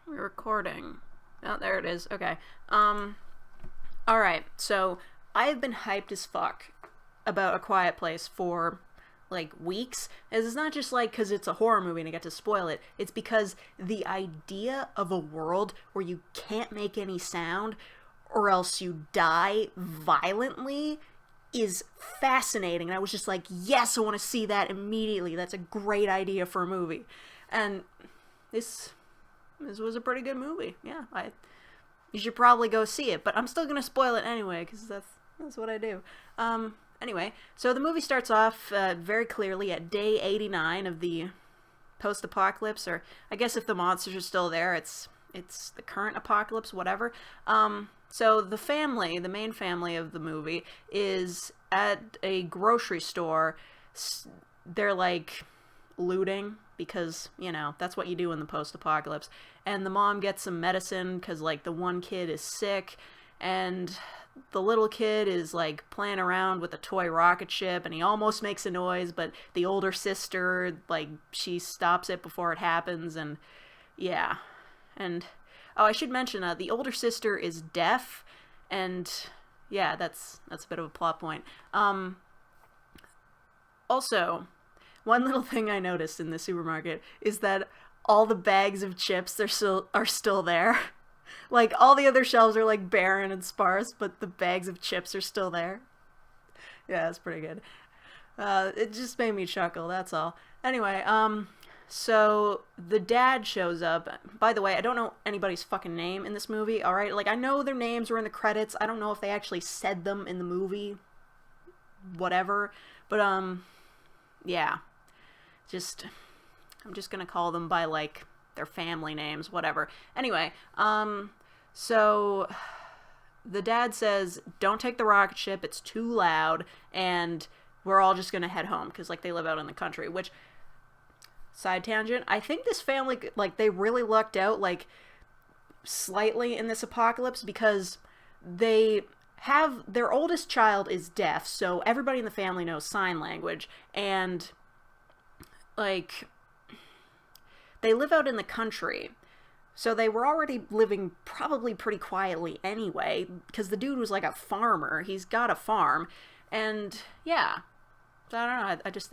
We're recording. Oh, there it is. Okay. Alright, so I've been hyped as fuck about A Quiet Place for like weeks. And it's not just like because it's a horror movie and I get to spoil it. It's because the idea of a world where you can't make any sound or else you die violently is fascinating. And I was just like, yes, I want to see that immediately. That's a great idea for a movie. And this was a pretty good movie. Yeah, you should probably go see it, but I'm still gonna spoil it anyway because that's what I do. Anyway, so the movie starts off very clearly at day 89 of the post-apocalypse, or I guess if the monsters are still there, it's the current apocalypse, whatever. So the main family of the movie, is at a grocery store. They're like looting because, that's what you do in the post-apocalypse. And the mom gets some medicine because, like, the one kid is sick, and the little kid is, like, playing around with a toy rocket ship, and he almost makes a noise, but the older sister, like, she stops it before it happens, and yeah. And, oh, I should mention, the older sister is deaf, and yeah, that's a bit of a plot point. Also, one little thing I noticed in the supermarket is that all the bags of chips are still there. Like, all the other shelves are like barren and sparse, but the bags of chips are still there. Yeah, that's pretty good. It just made me chuckle, that's all. Anyway, so the dad shows up. By the way, I don't know anybody's fucking name in this movie, alright? Like, I know their names were in the credits. I don't know if they actually said them in the movie. Whatever. But, yeah. I'm just gonna call them by, like, their family names, whatever. Anyway, so the dad says, don't take the rocket ship, it's too loud, and we're all just gonna head home, because, like, they live out in the country, which, side tangent, I think this family, like, they really lucked out, like, slightly in this apocalypse, because their oldest child is deaf, so everybody in the family knows sign language, and, like, they live out in the country, so they were already living probably pretty quietly anyway, because the dude was like a farmer. He's got a farm, and yeah, I don't know. I just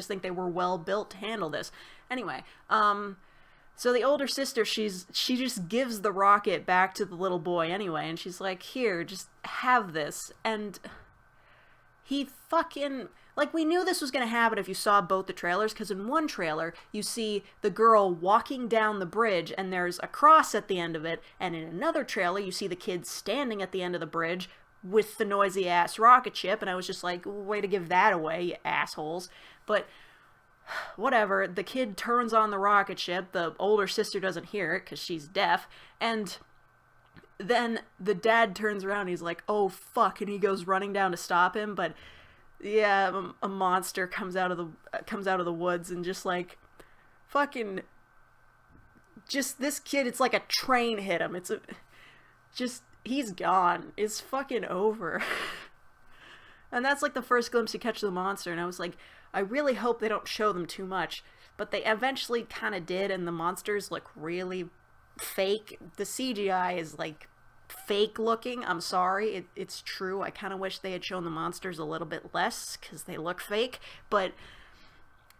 think they were well built to handle this. Anyway, so the older sister, she just gives the rocket back to the little boy anyway, and she's like, here, just have this, and he fucking... Like, we knew this was going to happen if you saw both the trailers, because in one trailer, you see the girl walking down the bridge, and there's a cross at the end of it, and in another trailer, you see the kid standing at the end of the bridge with the noisy-ass rocket ship, and I was just like, way to give that away, you assholes. But, whatever, the kid turns on the rocket ship, the older sister doesn't hear it, because she's deaf, and... then the dad turns around, and he's like, oh, fuck, and he goes running down to stop him, but... yeah, a monster comes out of the woods and just like fucking just this kid, it's like a train hit him. He's gone. It's fucking over. And that's like the first glimpse you catch of the monster, and I was like, I really hope they don't show them too much, but they eventually kind of did, and the monsters look really fake. The CGI is like fake looking. I'm sorry, it's true. I kind of wish they had shown the monsters a little bit less because they look fake, but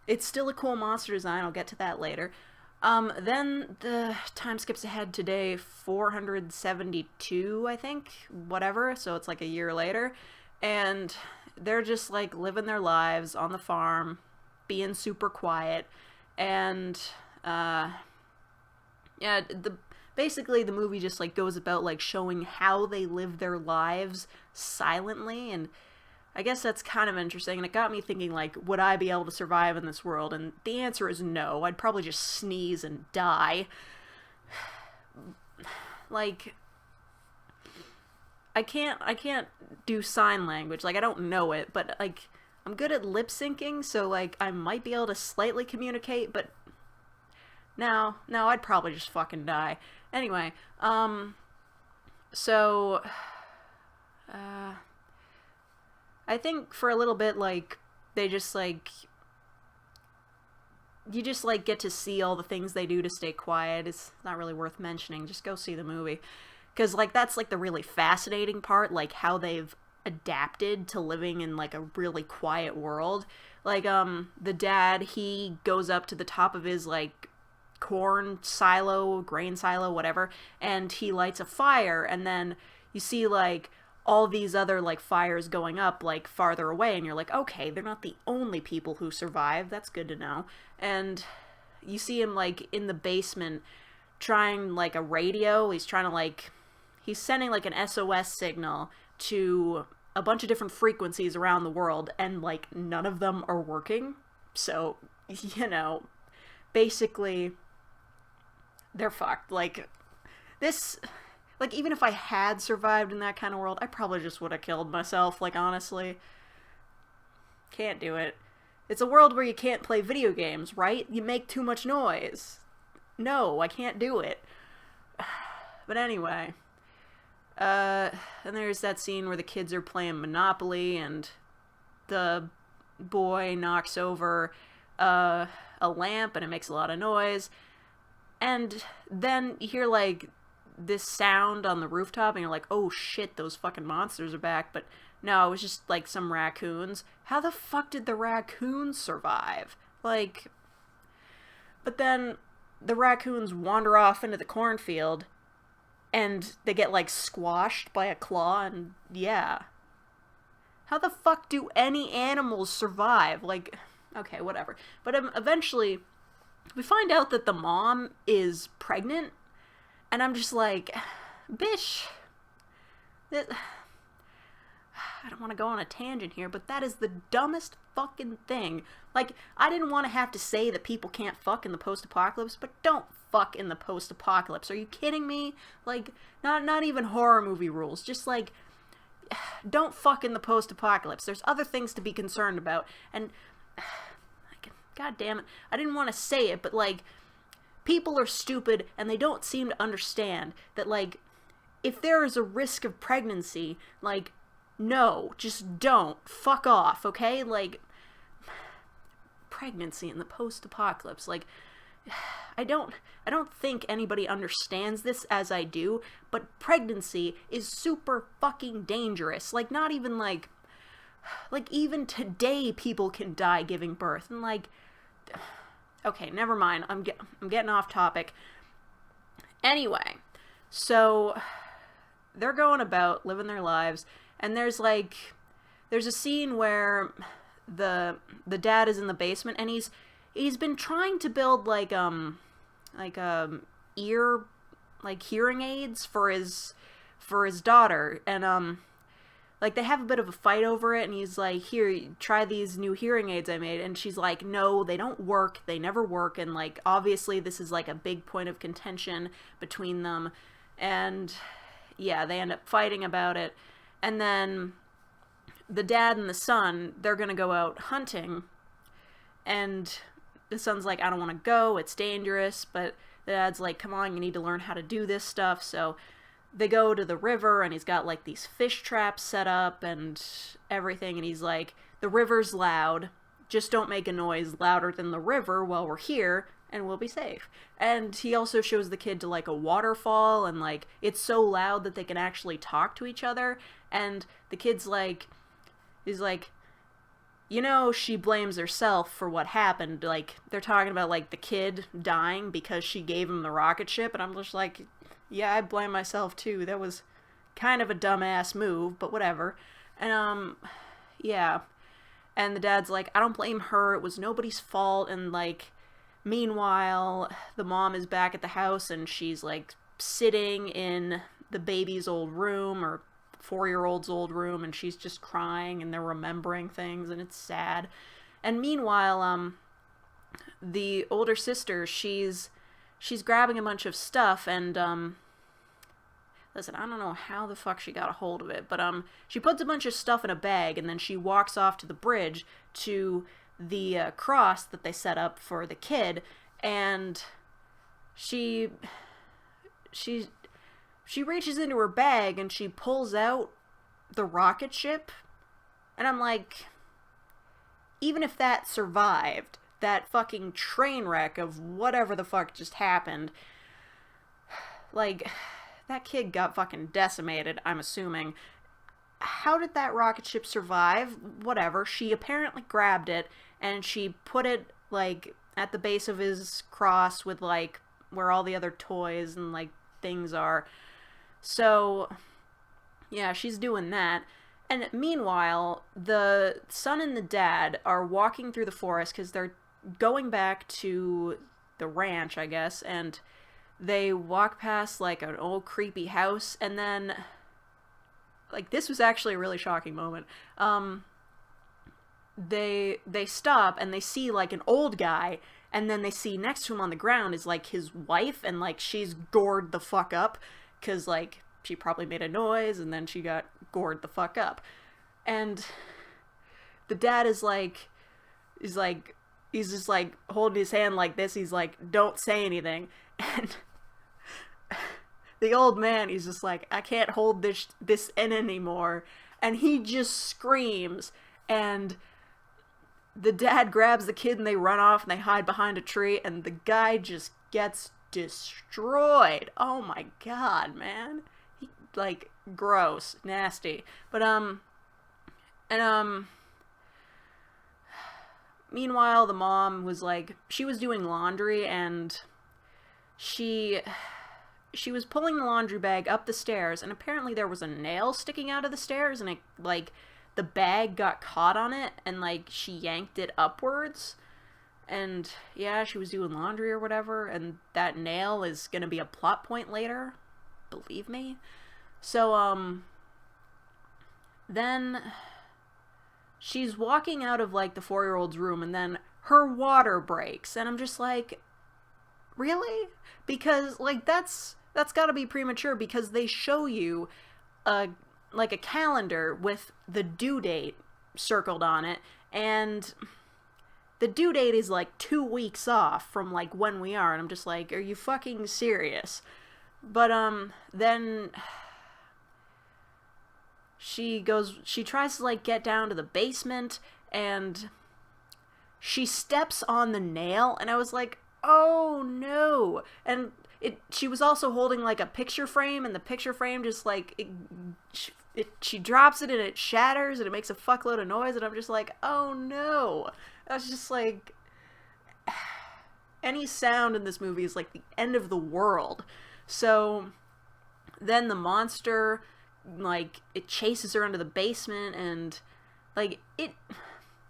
it's still a cool monster design. I'll get to that later. Then the time skips ahead to day 472, I think, whatever, so it's like a year later, and they're just like living their lives on the farm, being super quiet, and yeah, basically the movie just like goes about like showing how they live their lives silently, and I guess that's kind of interesting, and it got me thinking, like, would I be able to survive in this world? And the answer is no. I'd probably just sneeze and die. Like, I can't do sign language. Like, I don't know it, but like I'm good at lip syncing, so like I might be able to slightly communicate, but no, I'd probably just fucking die. Anyway, so, I think for a little bit, like, they just, like, you just, like, get to see all the things they do to stay quiet. It's not really worth mentioning. Just go see the movie. Because, like, that's, like, the really fascinating part, like, how they've adapted to living in, like, a really quiet world. Like, the dad, he goes up to the top of his, like, corn silo, grain silo, whatever, and he lights a fire, and then you see, like, all these other, like, fires going up, like, farther away, and you're like, okay, they're not the only people who survive. That's good to know. And you see him, like, in the basement trying, like, a radio. He's trying to, like, he's sending, like, an SOS signal to a bunch of different frequencies around the world, and, like, none of them are working. So, you know, basically, they're fucked. Like, this, like, even if I had survived in that kind of world, I probably just would have killed myself, like, honestly. Can't do it. It's a world where you can't play video games, right? You make too much noise. No, I can't do it. But anyway, and there's that scene where the kids are playing Monopoly, and the boy knocks over a lamp, and it makes a lot of noise. And then you hear, like, this sound on the rooftop, and you're like, oh shit, those fucking monsters are back. But no, it was just, like, some raccoons. How the fuck did the raccoons survive? Like, but then the raccoons wander off into the cornfield, and they get, like, squashed by a claw, and yeah. How the fuck do any animals survive? Like, okay, whatever. But eventually, we find out that the mom is pregnant, and I'm just like, bitch, I don't want to go on a tangent here, but that is the dumbest fucking thing. Like, I didn't want to have to say that people can't fuck in the post-apocalypse, but don't fuck in the post-apocalypse. Are you kidding me? Like, not even horror movie rules. Just, like, don't fuck in the post-apocalypse. There's other things to be concerned about. And, god damn it, I didn't want to say it, but, like, people are stupid, and they don't seem to understand that, like, if there is a risk of pregnancy, like, no, just don't. Fuck off, okay? Like, pregnancy in the post-apocalypse, like, I don't think anybody understands this as I do, but pregnancy is super fucking dangerous. Like, not even, like, even today people can die giving birth, and, like, okay, never mind, I'm getting off topic. Anyway, so they're going about living their lives, and there's a scene where the dad is in the basement, and he's been trying to build ear, like, hearing aids for his daughter, and like, they have a bit of a fight over it, and he's like, here, try these new hearing aids I made, and she's like, no, they don't work, they never work, and, like, obviously this is, like, a big point of contention between them, and yeah, they end up fighting about it. And then the dad and the son, they're gonna go out hunting, and the son's like, I don't want to go, it's dangerous, but the dad's like, come on, you need to learn how to do this stuff. So they go to the river, and he's got, like, these fish traps set up and everything, and he's like, the river's loud, just don't make a noise louder than the river while we're here, and we'll be safe. And he also shows the kid to, like, a waterfall, and, like, it's so loud that they can actually talk to each other, and the kid's like, he's like, you know, she blames herself for what happened. Like, they're talking about, like, the kid dying because she gave him the rocket ship, and I'm just like, yeah, I blame myself too. That was kind of a dumbass move, but whatever. And, yeah. And the dad's like, I don't blame her, it was nobody's fault, and, like, meanwhile, the mom is back at the house, and she's, like, sitting in the baby's old room, or 4-year-old's old room, and she's just crying, and they're remembering things, and it's sad. And meanwhile, the older sister, she's grabbing a bunch of stuff, and, listen, I don't know how the fuck she got a hold of it, but, she puts a bunch of stuff in a bag, and then she walks off to the bridge to the cross that they set up for the kid, and she reaches into her bag, and she pulls out the rocket ship, and I'm like, even if that survived, that fucking train wreck of whatever the fuck just happened. Like, that kid got fucking decimated, I'm assuming. How did that rocket ship survive? Whatever. She apparently grabbed it, and she put it, like, at the base of his cross with, like, where all the other toys and, like, things are. So, yeah, she's doing that. And meanwhile, the son and the dad are walking through the forest because they're going back to the ranch, I guess, and they walk past, like, an old creepy house, and then, like, this was actually a really shocking moment. They stop, and they see, like, an old guy, and then they see next to him on the ground is, like, his wife, and, like, she's gored the fuck up, because, like, she probably made a noise, and then she got gored the fuck up. And the dad is like, he's just, like, holding his hand like this, he's like, don't say anything, and the old man, he's just like, I can't hold this in anymore, and he just screams, and the dad grabs the kid, and they run off, and they hide behind a tree, and the guy just gets destroyed. Oh my god, man. Like, gross, nasty. But, meanwhile, the mom was, like, she was doing laundry, and she was pulling the laundry bag up the stairs, and apparently there was a nail sticking out of the stairs, and it, like, the bag got caught on it, and, like, she yanked it upwards, and, yeah, she was doing laundry or whatever, and that nail is gonna be a plot point later, believe me. So, then she's walking out of, like, the 4-year-old's room, and then her water breaks, and I'm just like, really? Because, like, that's gotta be premature, because they show you like a calendar with the due date circled on it, and the due date is like 2 weeks off from, like, when we are, and I'm just like, are you fucking serious? But then she tries to, like, get down to the basement, and she steps on the nail, and I was like, oh no. And she was also holding, like, a picture frame, and the picture frame just, like, she drops it, and it shatters, and it makes a fuckload of noise, and I'm just like, oh no. I was just like, any sound in this movie is like the end of the world. So then the monster, like, it chases her into the basement, and, like,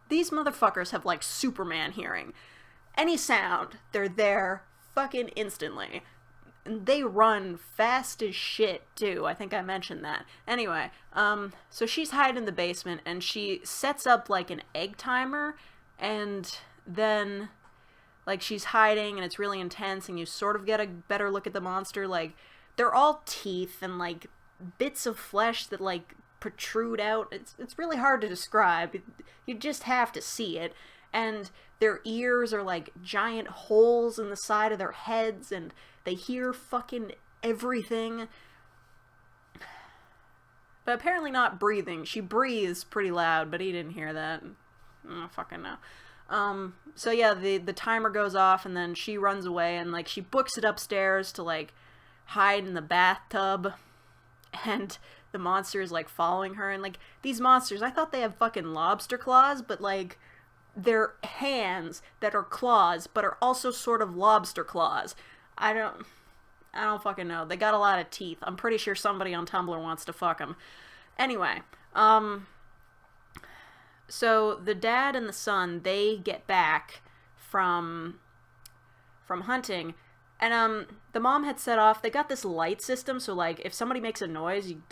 these motherfuckers have, like, Superman hearing. Any sound, they're there fucking instantly. And they run fast as shit, too. I think I mentioned that. Anyway, so she's hiding in the basement, and she sets up, like, an egg timer, and then, like, she's hiding, and it's really intense, and you sort of get a better look at the monster. Like, they're all teeth and, like, bits of flesh that, like, protrude out. It's really hard to describe. You just have to see it. And their ears are, like, giant holes in the side of their heads, and they hear fucking everything. But apparently not breathing. She breathes pretty loud, but he didn't hear that. I don't fucking know. So yeah, the timer goes off, and then she runs away, and, like, she books it upstairs to, like, hide in the bathtub, and the monster is, like, following her, and, like, these monsters, I thought they have fucking lobster claws, but, like, they're hands that are claws, but are also sort of lobster claws. I don't fucking know. They got a lot of teeth. I'm pretty sure somebody on Tumblr wants to fuck them. Anyway, so the dad and the son, they get back from hunting, and the mom had set off, they got this light system, so, like, if somebody makes a noise, you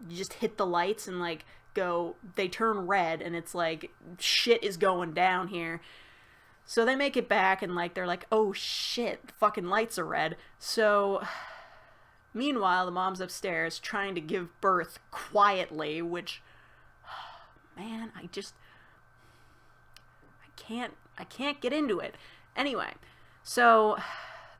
just hit the lights, and, like, they turn red, and it's like, shit is going down here. So they make it back, and, like, they're like, oh shit, the fucking lights are red. So meanwhile, the mom's upstairs trying to give birth quietly, which, man, I can't get into it. Anyway, so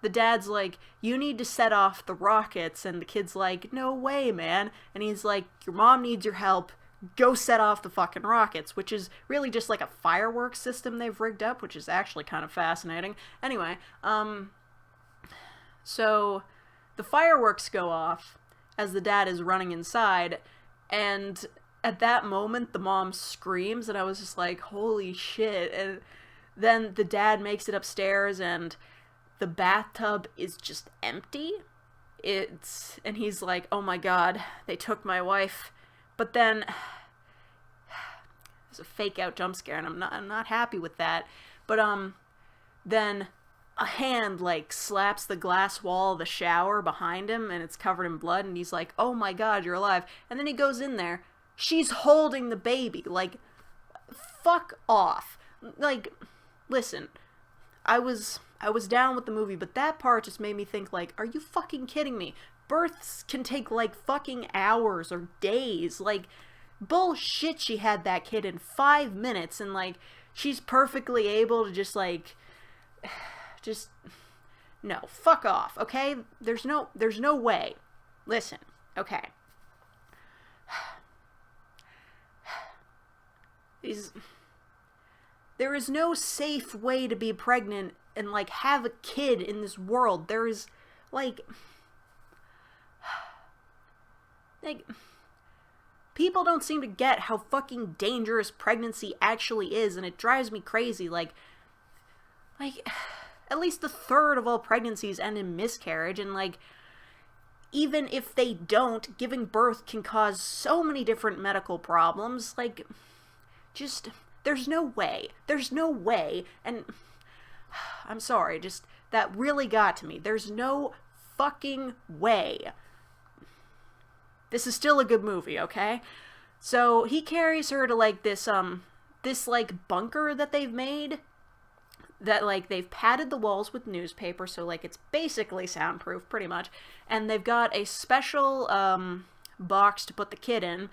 the dad's like, you need to set off the rockets, and the kid's like, no way, man. And he's like, your mom needs your help. go set off the fucking rockets, which is really just like a fireworks system they've rigged up, which is actually kind of fascinating. Anyway, so the fireworks go off as the dad is running inside, and at that moment the mom screams, and I was just like, holy shit. And then the dad makes it upstairs, and the bathtub is just empty. And he's like, oh my god, they took my wife. But then it's a fake out jump scare, and I'm not happy with that. But then a hand like slaps the glass wall of the shower behind him, and it's covered in blood, and he's like, oh my god, you're alive. And then he goes in there, she's holding the baby. Like, fuck off. Like, listen, I was down with the movie, but that part just made me think, like, are you fucking kidding me? Births can take, like, fucking hours or days. Like, bullshit, she had that kid in 5 minutes, and, like, she's perfectly able to just, like, no, fuck off, okay? There's no way. Listen, okay. There is no safe way to be pregnant and, like, have a kid in this world. There is, like, people don't seem to get how fucking dangerous pregnancy actually is, and it drives me crazy. Like, at least a third of all pregnancies end in miscarriage, and, like, even if they don't, giving birth can cause so many different medical problems. Like, just, there's no way. There's no way, and I'm sorry, just, that really got to me. There's no fucking way. This is still a good movie, okay? So, he carries her to, like, this, like, bunker that they've made, that, like, they've padded the walls with newspaper, so, like, it's basically soundproof, pretty much, and they've got a special, box to put the kid in,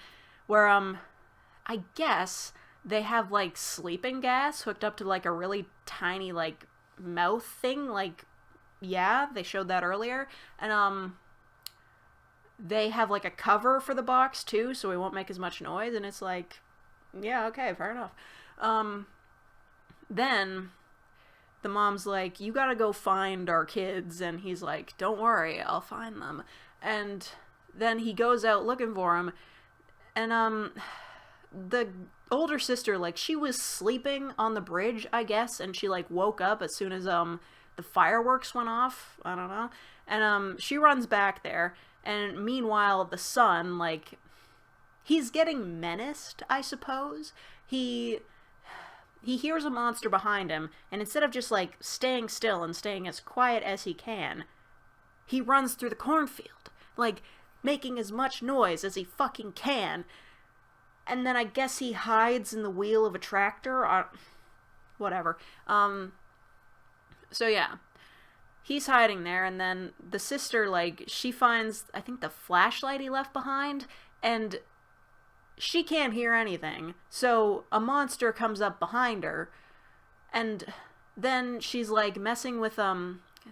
where, I guess they have, like, sleeping gas hooked up to, like, a really tiny, like, mouth thing, like, yeah, they showed that earlier, and, they have, like, a cover for the box, too, so it won't make as much noise, and it's like, yeah, okay, fair enough. Then the mom's like, you gotta go find our kids, and he's like, don't worry, I'll find them. And then he goes out looking for them, and, the older sister, like, she was sleeping on the bridge, I guess, and she, like, woke up as soon as, the fireworks went off, I don't know, and, she runs back there, and meanwhile, the son, like, he's getting menaced, I suppose. He hears a monster behind him, and instead of just, like, staying still and staying as quiet as he can, he runs through the cornfield, like, making as much noise as he fucking can. And then I guess he hides in the wheel of a tractor, or whatever. So yeah. He's hiding there, and then the sister, like, she finds, I think, the flashlight he left behind, and she can't hear anything. So a monster comes up behind her, and then she's, like, messing with,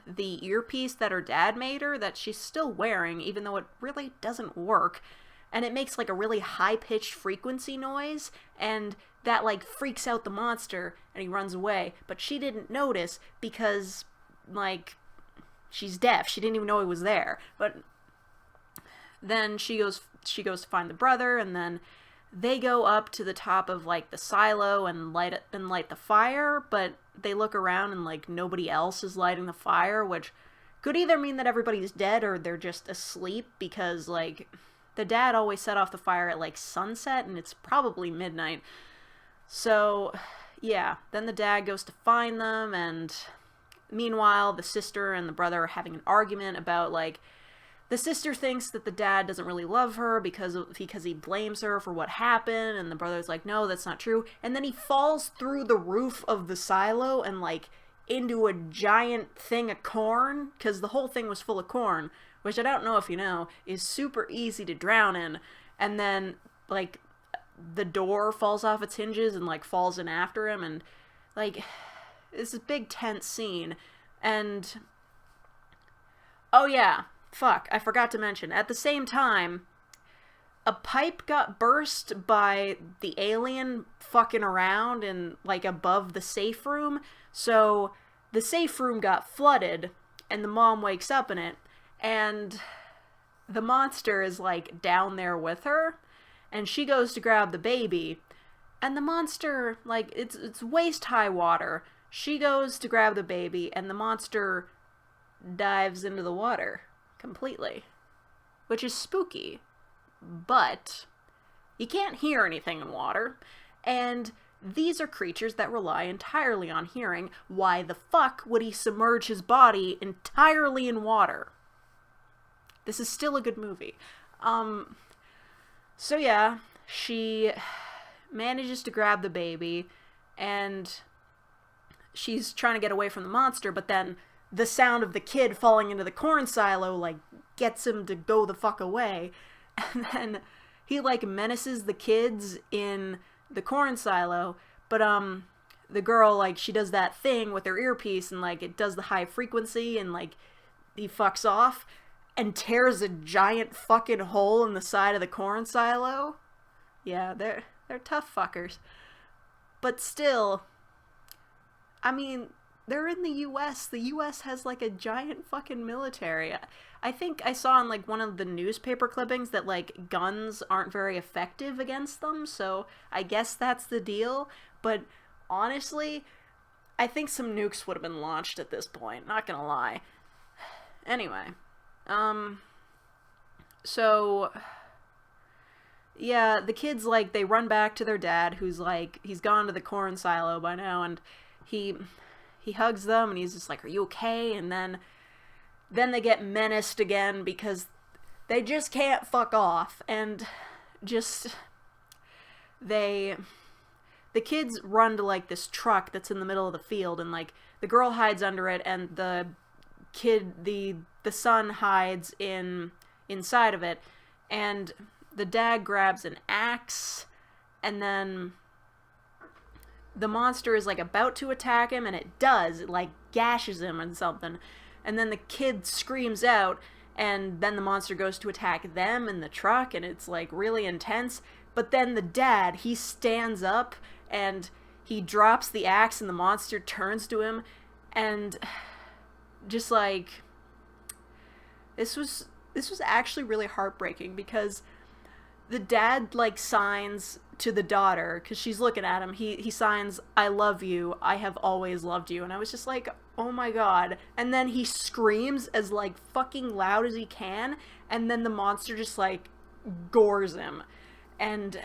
the earpiece that her dad made her, that she's still wearing, even though it really doesn't work. And it makes, like, a really high-pitched frequency noise, and that, like, freaks out the monster, and he runs away. But she didn't notice because, like, she's deaf. She didn't even know he was there. But then she goes to find the brother, and then they go up to the top of, like, the silo and light the fire, but they look around and, like, nobody else is lighting the fire, which could either mean that everybody's dead or they're just asleep, because, like, the dad always set off the fire at, like, sunset, and it's probably midnight. So, yeah, then the dad goes to find them, and meanwhile, the sister and the brother are having an argument about, like, the sister thinks that the dad doesn't really love her because he blames her for what happened, and the brother's like, no, that's not true. And then he falls through the roof of the silo and, like, into a giant thing of corn, because the whole thing was full of corn, which I don't know if you know, is super easy to drown in. And then, like, the door falls off its hinges and, like, falls in after him, and, like, it's a big tense scene. And, oh yeah, fuck, I forgot to mention, at the same time, a pipe got burst by the alien fucking around and, like, above the safe room. So the safe room got flooded, and the mom wakes up in it, and the monster is, like, down there with her, and she goes to grab the baby, and the monster, like, it's waist-high water. She goes to grab the baby, and the monster dives into the water completely, which is spooky. But you can't hear anything in water, and these are creatures that rely entirely on hearing. Why the fuck would he submerge his body entirely in water? This is still a good movie. So yeah, she manages to grab the baby, and she's trying to get away from the monster, but then the sound of the kid falling into the corn silo, like, gets him to go the fuck away. And then he, like, menaces the kids in the corn silo, but, the girl, like, she does that thing with her earpiece, and, like, it does the high frequency, and, like, he fucks off, and tears a giant fucking hole in the side of the corn silo. Yeah, they're tough fuckers. But still, I mean, they're in the US. The US has, like, a giant fucking military. I think I saw in, like, one of the newspaper clippings that, like, guns aren't very effective against them, so I guess that's the deal. But honestly, I think some nukes would have been launched at this point, not gonna lie. Anyway, so yeah, the kids, like, they run back to their dad, who's, like, he's gone to the corn silo by now, and he hugs them, and he's just like, "Are you okay?" And then they get menaced again because they just can't fuck off, and just the kids run to, like, this truck that's in the middle of the field, and, like, the girl hides under it, and the kid, the son hides inside of it, and the dad grabs an axe, and then the monster is, like, about to attack him, and it does. It, like, gashes him and something. And then the kid screams out, and then the monster goes to attack them in the truck, and it's, like, really intense. But then the dad, he stands up, and he drops the axe, and the monster turns to him, and just, like, this was actually really heartbreaking, because the dad, like, signs to the daughter, because she's looking at him, he signs, "I love you, I have always loved you," and I was just like, oh my god. And then he screams as, like, fucking loud as he can, and then the monster just, like, gores him, and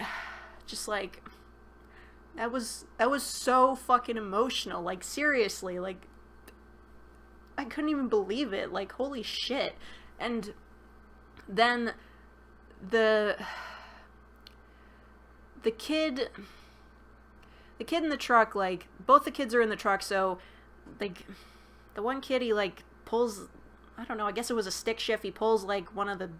just, like, that was so fucking emotional, like, seriously, like, I couldn't even believe it, like, holy shit. And then the kid in the truck, like, both the kids are in the truck, so, like, the one kid, he, like, pulls, I don't know, I guess it was a stick shift, he pulls, like, one of the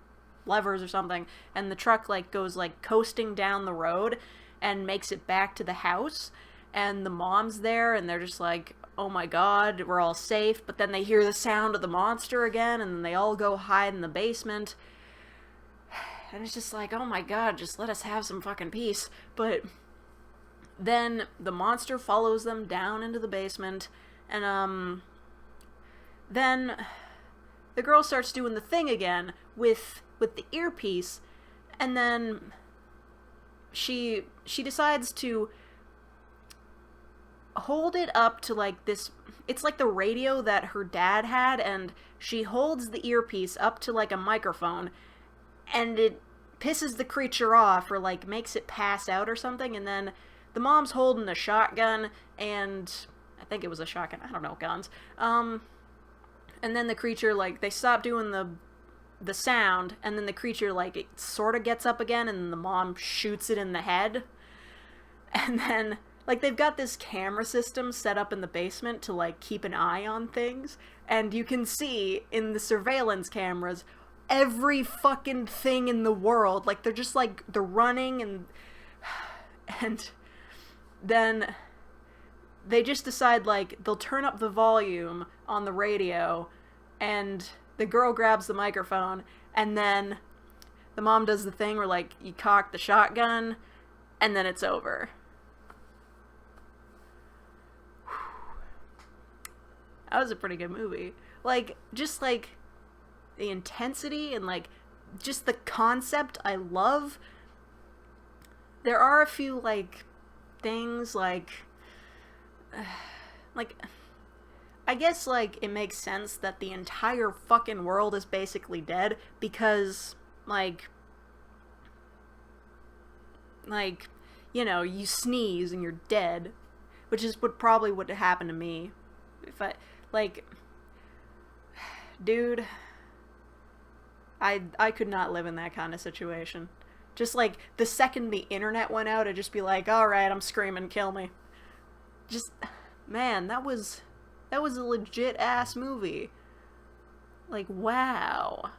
levers or something, and the truck, like, goes, like, coasting down the road and makes it back to the house, and the mom's there, and they're just like, oh my god, we're all safe, but then they hear the sound of the monster again, and they all go hide in the basement. And it's just like, oh my god, just let us have some fucking peace. But then the monster follows them down into the basement, and then the girl starts doing the thing again with the earpiece, and then she decides to hold it up to, like, this, it's like the radio that her dad had, and she holds the earpiece up to, like, a microphone, and it pisses the creature off, or, like, makes it pass out or something, and then the mom's holding a shotgun, and I think it was a shotgun, I don't know, guns, and then the creature, like, they stop doing the sound, and then the creature, like, it sort of gets up again, and the mom shoots it in the head, and then, like, they've got this camera system set up in the basement to, like, keep an eye on things, and you can see in the surveillance cameras every fucking thing in the world. Like, they're just, like, they're running, and then they just decide, like, they'll turn up the volume on the radio, and the girl grabs the microphone, and then the mom does the thing where, like, you cock the shotgun, and then it's over. That was a pretty good movie. Like, just, like, the intensity and, like, just the concept I love. There are a few, like, things, like, I guess, like, it makes sense that the entire fucking world is basically dead because, like, you know, you sneeze and you're dead, which is what probably would happen to me if I, like, dude, I could not live in that kind of situation. Just, like, the second the internet went out, I'd just be like, alright, I'm screaming, kill me. Just, man, that was a legit ass movie. Like, wow.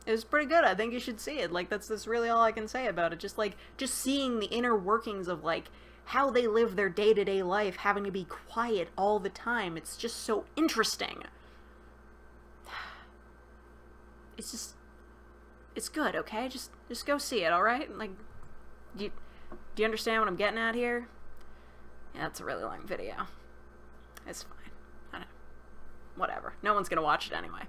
It was pretty good. I think you should see it. Like, that's really all I can say about it. Just, like, just seeing the inner workings of, like, how they live their day-to-day life, having to be quiet all the time. It's just so interesting. It's just, it's good, okay? Just go see it, alright? Like, do you understand what I'm getting at here? Yeah, it's a really long video. It's fine. I don't know. Whatever. No one's gonna watch it anyway.